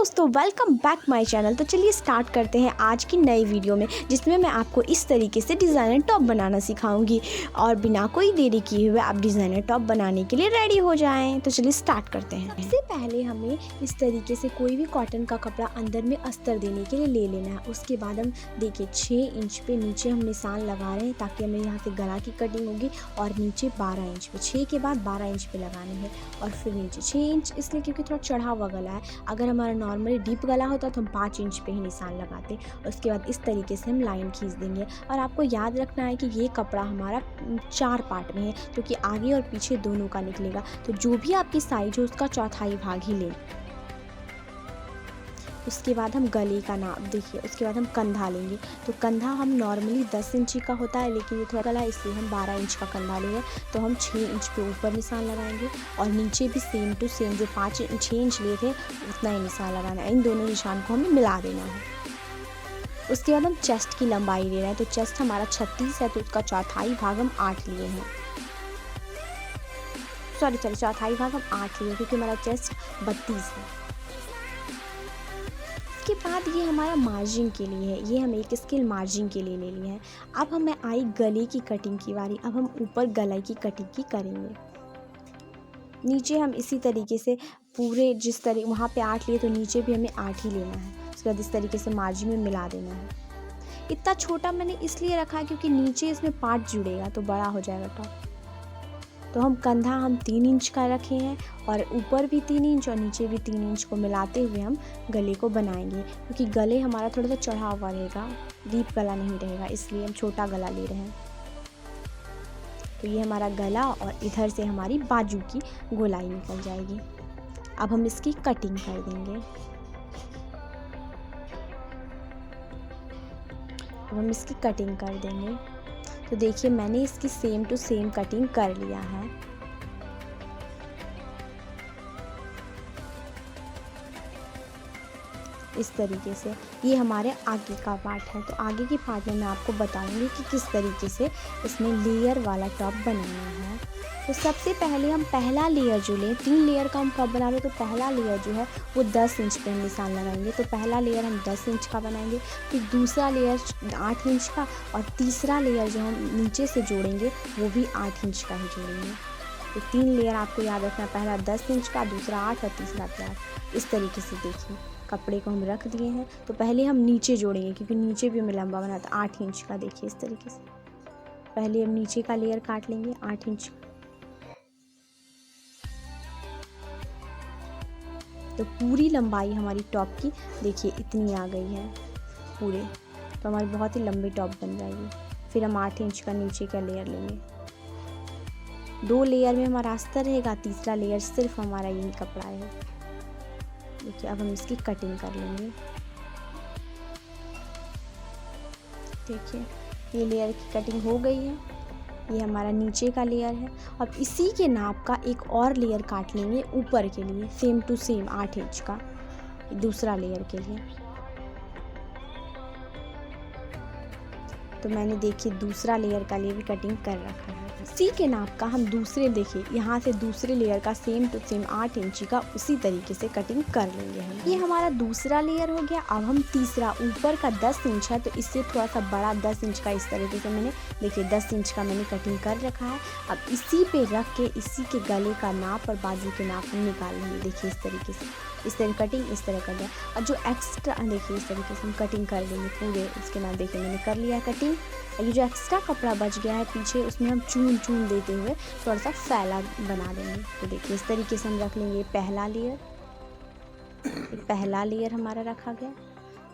दोस्तों, welcome back my channel. तो चलिए स्टार्ट करते हैं आज की नई वीडियो में, जिसमें मैं आपको इस तरीके से डिज़ाइनर टॉप बनाना सिखाऊंगी। और बिना कोई देरी किए हुए आप डिज़ाइनर टॉप बनाने के लिए रेडी हो जाएं। तो चलिए स्टार्ट करते हैं। सबसे पहले हमें इस तरीके से कोई भी कॉटन का कपड़ा अंदर में अस्तर देने के लिए ले लेना है। उसके बाद हम देखिए 6 इंच पे नीचे हम निशान लगा रहे हैं, ताकि हमें यहाँ से गला की कटिंग होगी। और नीचे 12 इंच पे, 6 के बाद 12 इंच पे लगाने हैं। और फिर नीचे 6 इंच, इसलिए क्योंकि थोड़ा चढ़ा हुआ गला है। अगर हमारा नॉर्मली डीप गला होता तो हम 5 इंच पे ही निशान लगाते। उसके बाद इस तरीके से हम लाइन खींच देंगे। और आपको याद रखना है कि ये कपड़ा हमारा 4 पार्ट में है, क्योंकि आगे और पीछे दोनों का निकलेगा। तो जो भी आपकी साइज हो उसका चौथाई भाग ही लें। उसके बाद हम गले का नाप देखिए, उसके बाद हम कंधा लेंगे। तो कंधा हम नॉर्मली 10 इंची का होता है, लेकिन ये थोड़ा गला है इसलिए हम 12 इंच का कंधा ले रहे हैं। तो हम 6 इंच पे ऊपर निशान लगाएंगे और नीचे भी सेम टू सेम जो 6 इंच लिए थे उतना ही निशान लगाना है। इन दोनों निशान को हमें मिला देना है। उसके बाद हम चेस्ट की लंबाई ले रहे हैं। तो चेस्ट हमारा 36 है, तो उसका चौथाई भाग हम 8 लिए हैं। चौथाई भाग हम 8 लिए, क्योंकि हमारा चेस्ट 32 है। के बाद ये हमारा मार्जिन के लिए है, ये हम एक स्केल मार्जिन के लिए ले लिए हैं। अब हमें आई गले की कटिंग की बारी। अब हम ऊपर गले की कटिंग की करेंगे। नीचे हम इसी तरीके से पूरे जिस तरीके वहाँ पे 8 लिए, तो नीचे भी हमें 8 ही लेना है। उसके बाद इस तरीके से मार्जिन में मिला देना है। इतना छोटा मैंने इसलिए रखा है क्योंकि नीचे इसमें पार्ट जुड़ेगा तो बड़ा हो जाएगा टॉप। तो हम कंधा 3 इंच का रखे हैं और ऊपर भी 3 इंच और नीचे भी 3 इंच को मिलाते हुए हम गले को बनाएंगे, क्योंकि गले हमारा थोड़ा सा चढ़ा हुआ रहेगा, डीप गला नहीं रहेगा, इसलिए हम छोटा गला ले रहे हैं। तो ये हमारा गला और इधर से हमारी बाजू की गोलाई निकल जाएगी। अब हम इसकी कटिंग कर देंगे। अब हम इसकी कटिंग कर देंगे। तो देखिए मैंने इसकी सेम टू सेम कटिंग कर लिया है। इस तरीके से ये हमारे आगे का पार्ट है। तो आगे के पार्ट में मैं आपको बताऊंगी कि किस तरीके से इसमें लेयर वाला टॉप बनाना है। तो सबसे पहले हम पहला लेयर जो लें, 3 लेयर का हम टॉप बना रहे हैं, तो पहला लेयर जो है वो 10 इंच पे निशान लगाएंगे। तो पहला लेयर हम 10 इंच का बनाएंगे, फिर दूसरा लेयर 8 इंच का, और तीसरा लेयर जो हम नीचे से जोड़ेंगे वो भी 8 इंच का ही जोड़ेंगे। तो 3 लेयर आपको याद रखना, पहला 10 इंच का, दूसरा 8 और तीसरा 8। इस तरीके से देखिए कपड़े को हम रख दिए हैं। तो पहले हम नीचे जोड़ेंगे, क्योंकि नीचे भी हमें लंबा बना था 8 इंच का। देखिए इस तरीके से पहले हम नीचे का लेयर काट लेंगे 8 इंच। तो पूरी लंबाई हमारी टॉप की देखिए इतनी आ गई है पूरे। तो हमारी बहुत ही लंबी टॉप बन जाएगी। फिर हम 8 इंच का नीचे का लेयर लेंगे। 2 लेयर में हमारा अस्तर रहेगा, तीसरा लेयर सिर्फ हमारा यही कपड़ा है। देखिए अब हम इसकी कटिंग कर लेंगे। देखिए ये लेयर की कटिंग हो गई है। ये हमारा नीचे का लेयर है। अब इसी के नाप का एक और लेयर काट लेंगे ऊपर के लिए, सेम टू सेम 8 इंच का, दूसरा लेयर के लिए। तो मैंने देखिए दूसरा लेयर का लिए भी कटिंग कर रखा है। इसी के नाप का हम दूसरे, देखिए यहाँ से दूसरे लेयर का सेम टू सेम 8 इंची का उसी तरीके से कटिंग कर लेंगे हम। ये हमारा दूसरा लेयर हो गया। अब हम तीसरा, ऊपर का 10 इंच है तो इससे थोड़ा सा बड़ा 10 इंच का इस तरीके से मैंने, देखिए 10 इंच का मैंने कटिंग कर रखा है। अब इसी पे रख के इसी के गले का नाप और बाजू के नाप हम निकाल लेंगे। देखिए इस तरीके से, इस तरह कटिंग इस तरह कर दिया। और जो एक्स्ट्रा, देखिए इस तरीके से हम कटिंग कर देंगे पूरे। उसके बाद देखिए मैंने कर लिया कटिंग। ये जो एक्स्ट्रा कपड़ा बच गया है पीछे, उसमें हम चून देते हुए थोड़ा सा फैला बना देंगे। तो देखिए इस तरीके से हम रख लेंगे पहला लेयर हमारा रखा गया।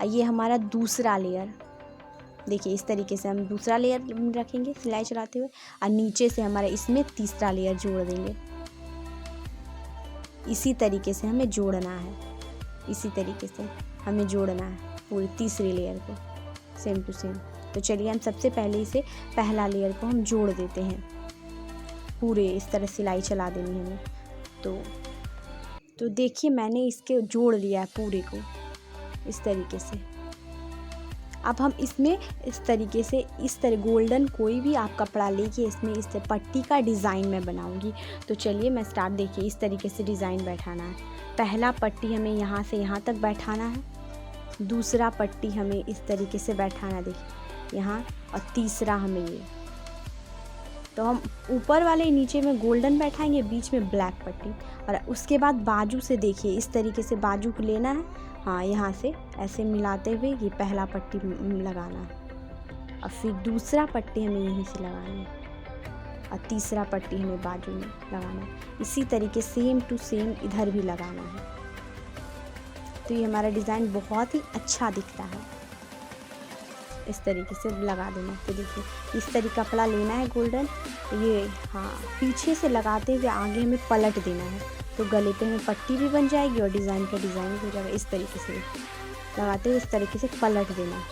और ये हमारा दूसरा लेयर, देखिए इस तरीके से हम दूसरा लेयर रखेंगे सिलाई चलाते हुए। और नीचे से हमारे इसमें तीसरा लेयर जोड़ देंगे। इसी तरीके से हमें जोड़ना है, इसी तरीके से हमें जोड़ना है पूरी तीसरी लेयर को सेम टू सेम। तो चलिए हम सबसे पहले इसे पहला लेयर को हम जोड़ देते हैं पूरे। इस तरह सिलाई चला देनी है हमें। तो देखिए मैंने इसके जोड़ लिया है पूरे को इस तरीके से। अब हम इसमें इस तरीके से, इस तरह गोल्डन कोई भी आप कपड़ा लेके इसमें इस पट्टी का डिज़ाइन मैं बनाऊंगी। तो चलिए मैं स्टार्ट, देखिए इस तरीके से डिज़ाइन बैठाना है। पहला पट्टी हमें यहाँ से यहाँ तक बैठाना है, दूसरा पट्टी हमें इस तरीके से बैठाना, देखिए यहाँ, और तीसरा हमें ये। तो हम ऊपर वाले नीचे में गोल्डन बैठाएंगे, बीच में ब्लैक पट्टी, और उसके बाद बाजू से देखिए इस तरीके से बाजू को लेना है, हाँ यहाँ से ऐसे मिलाते हुए ये पहला पट्टी लगाना है, और फिर दूसरा पट्टी हमें यहीं से लगाना है, और तीसरा पट्टी हमें बाजू में लगाना है। इसी तरीके सेम टू सेम इधर भी लगाना है। तो ये हमारा डिज़ाइन बहुत ही अच्छा दिख रहा है। इस तरीके से लगा देना। तो देखिए इस तरीके कपड़ा लेना है गोल्डन, ये हाँ पीछे से लगाते हुए आगे हमें पलट देना है, तो गले पे हमें पट्टी भी बन जाएगी और डिज़ाइन पे डिज़ाइन हो जाएगा। इस तरीके से लगाते हुए इस तरीके से पलट देना।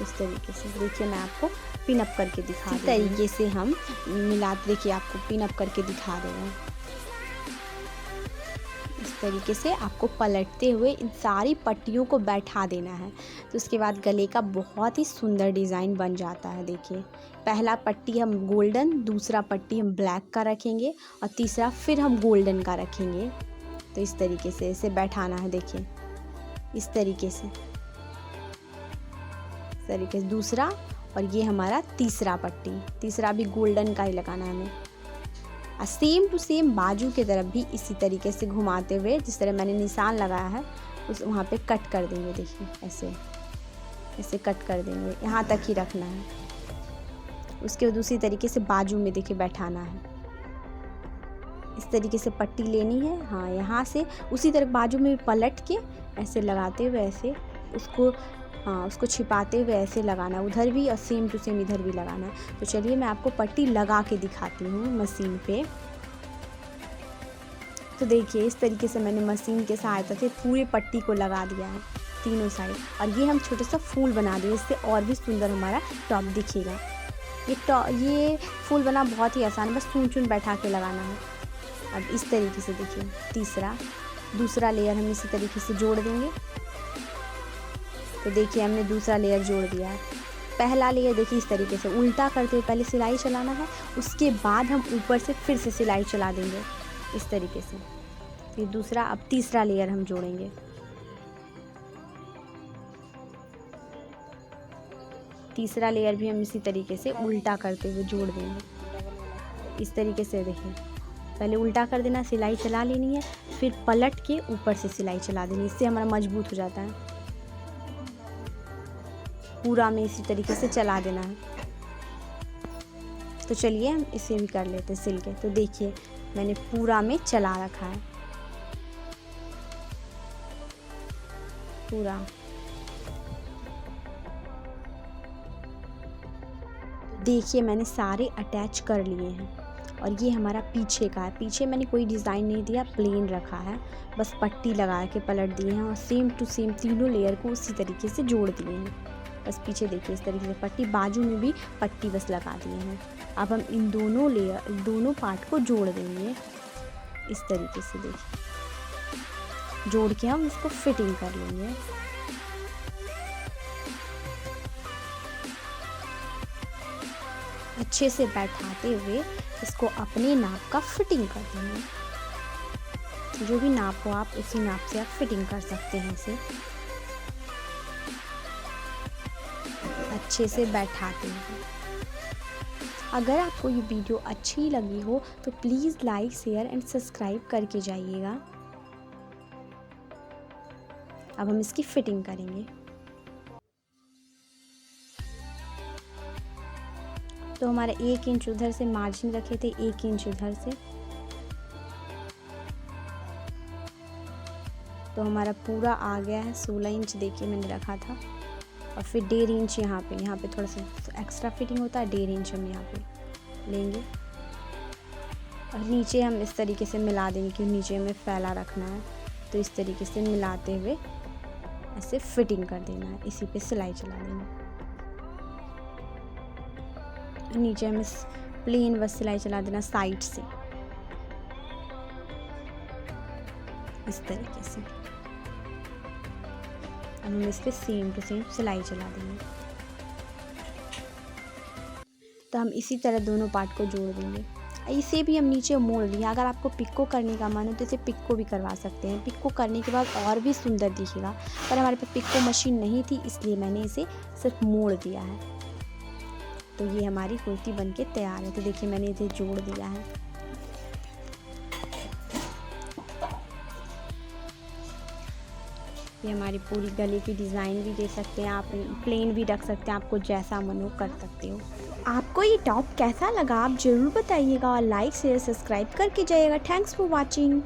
इस तरीके से देखिए मैं आपको पिन अप करके दिखा रही हूँ। इस तरीके से हम मिलाते, देखिए आपको पिन अप करके दिखा रहे हैं। इस तरीके से आपको पलटते हुए इन सारी पट्टियों को बैठा देना है। तो उसके बाद गले का बहुत ही सुंदर डिज़ाइन बन जाता है। देखिए पहला पट्टी हम गोल्डन, दूसरा पट्टी हम ब्लैक का रखेंगे, और तीसरा फिर हम गोल्डन का रखेंगे। तो इस तरीके से इसे बैठाना है। देखिए इस तरीके से दूसरा, और ये हमारा तीसरा पट्टी, तीसरा भी गोल्डन का ही लगाना है हमें। और सेम टू सेम बाजू की तरफ भी इसी तरीके से घुमाते हुए, जिस तरह मैंने निशान लगाया है उस वहाँ पे कट कर देंगे। देखिए ऐसे कट कर देंगे, यहाँ तक ही रखना है। उसके बाद दूसरी तरीके से बाजू में देखिए बैठाना है। इस तरीके से पट्टी लेनी है, हाँ यहाँ से उसी तरह बाजू में पलट के ऐसे लगाते हुए ऐसे उसको छिपाते हुए ऐसे लगाना है उधर भी, और सेम टू सेम इधर भी लगाना है। तो चलिए मैं आपको पट्टी लगा के दिखाती हूँ मशीन पे। तो देखिए इस तरीके से मैंने मशीन के सहायता से पूरे पट्टी को लगा दिया है तीनों साइड, और ये हम छोटा सा फूल बना दिए, इससे और भी सुंदर हमारा टॉप दिखेगा। ये फूल बना बहुत ही आसान है, बस चुन बैठा के लगाना है। अब इस तरीके से देखिए दूसरा लेयर हम इसी तरीके से जोड़ देंगे। तो देखिए हमने दूसरा लेयर जोड़ दिया है। पहला लेयर देखिए इस तरीके से उल्टा करते हुए पहले सिलाई चलाना है, उसके बाद हम ऊपर से फिर से सिलाई चला देंगे इस तरीके से। फिर दूसरा, अब तीसरा लेयर हम जोड़ेंगे। तीसरा लेयर भी हम इसी तरीके से उल्टा करते हुए जोड़ देंगे इस तरीके से। देखिए पहले उल्टा कर देना, सिलाई चला लेनी है, फिर पलट के ऊपर से सिलाई चला देनी, इससे हमारा मजबूत हो जाता है। पूरा में इसी तरीके से चला देना है। तो चलिए हम इसे भी कर लेते हैं सिल के। तो देखिए मैंने पूरा में चला रखा है, पूरा। देखिए मैंने सारे अटैच कर लिए हैं, और ये हमारा पीछे का है। पीछे मैंने कोई डिज़ाइन नहीं दिया, प्लेन रखा है, बस पट्टी लगा के पलट दिए हैं, और सेम टू सेम तीनों लेयर को उसी तरीके से जोड़ दिए हैं। बस पीछे देखिए इस तरीके से पट्टी, बाजू में भी पट्टी बस लगा दिए हैं। अब हम इन दोनों पार्ट को जोड़ देंगे इस तरीके से। देखिए जोड़ के हम इसको फिटिंग कर लेंगे। अच्छे से बैठाते हुए इसको अपने नाप का फिटिंग कर देंगे। जो भी नाप हो आप उसी नाप से आप फिटिंग कर सकते हैं इसे। अच्छे से बैठाते हैं। अगर आपको ये वीडियो अच्छी लगी हो तो please like, share and subscribe करके जाइएगा। अब हम इसकी फिटिंग करेंगे। तो हमारा 1 इंच उधर से मार्जिन रखे थे, 1 इंच उधर से, तो हमारा पूरा आ गया है 16 इंच। देखिए मैंने रखा था, और फिर 1.5 इंच यहाँ पे थोड़ा सा एक्स्ट्रा फिटिंग होता है, 1.5 इंच हम यहाँ पे लेंगे। और नीचे हम इस तरीके से मिला देंगे, क्योंकि नीचे हमें फैला रखना है। तो इस तरीके से मिलाते हुए ऐसे फिटिंग कर देना है, इसी पे सिलाई चला देंगे। नीचे हमें प्लेन बस सिलाई चला देना साइड से इस तरीके से। अब हम इस पर सेम टू सेम सिलाई चला देंगे। तो हम इसी तरह दोनों पार्ट को जोड़ देंगे। इसे भी हम नीचे मोड़ लिया। अगर आपको पिको करने का मन हो तो इसे पिको भी करवा सकते हैं। पिको करने के बाद और भी सुंदर दिखेगा, पर हमारे पास पिको मशीन नहीं थी, इसलिए मैंने इसे सिर्फ मोड़ दिया है। तो ये हमारी कुर्ती बनके तैयार है। तो देखिए मैंने इसे जोड़ दिया है। ये हमारी पूरी गले की डिज़ाइन भी दे सकते हैं आप, प्लेन भी रख सकते हैं, आपको जैसा मन हो कर सकते हो। आपको ये टॉप कैसा लगा आप ज़रूर बताइएगा और लाइक शेयर सब्सक्राइब करके जाइएगा। Thanks for watching.